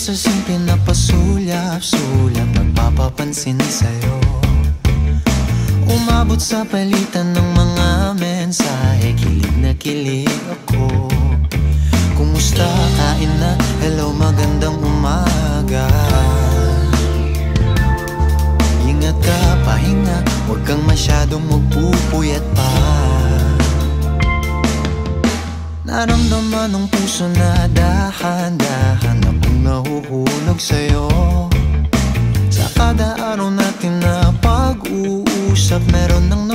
sa simple na pasulyap-sulyap, nagpapapansin sa'yo. Umabot sa palitan ng mga mensahe, kilig na kilig ako. Kumusta, kain na, hello, magandang umaga. Ingat ka, pahinga, huwag kang masyadong magpupuyat pa. Naramdaman ng puso na dahan-dahan akong nahuhulog sa'yo. Sa kada araw natin na pag-uusap, meron nang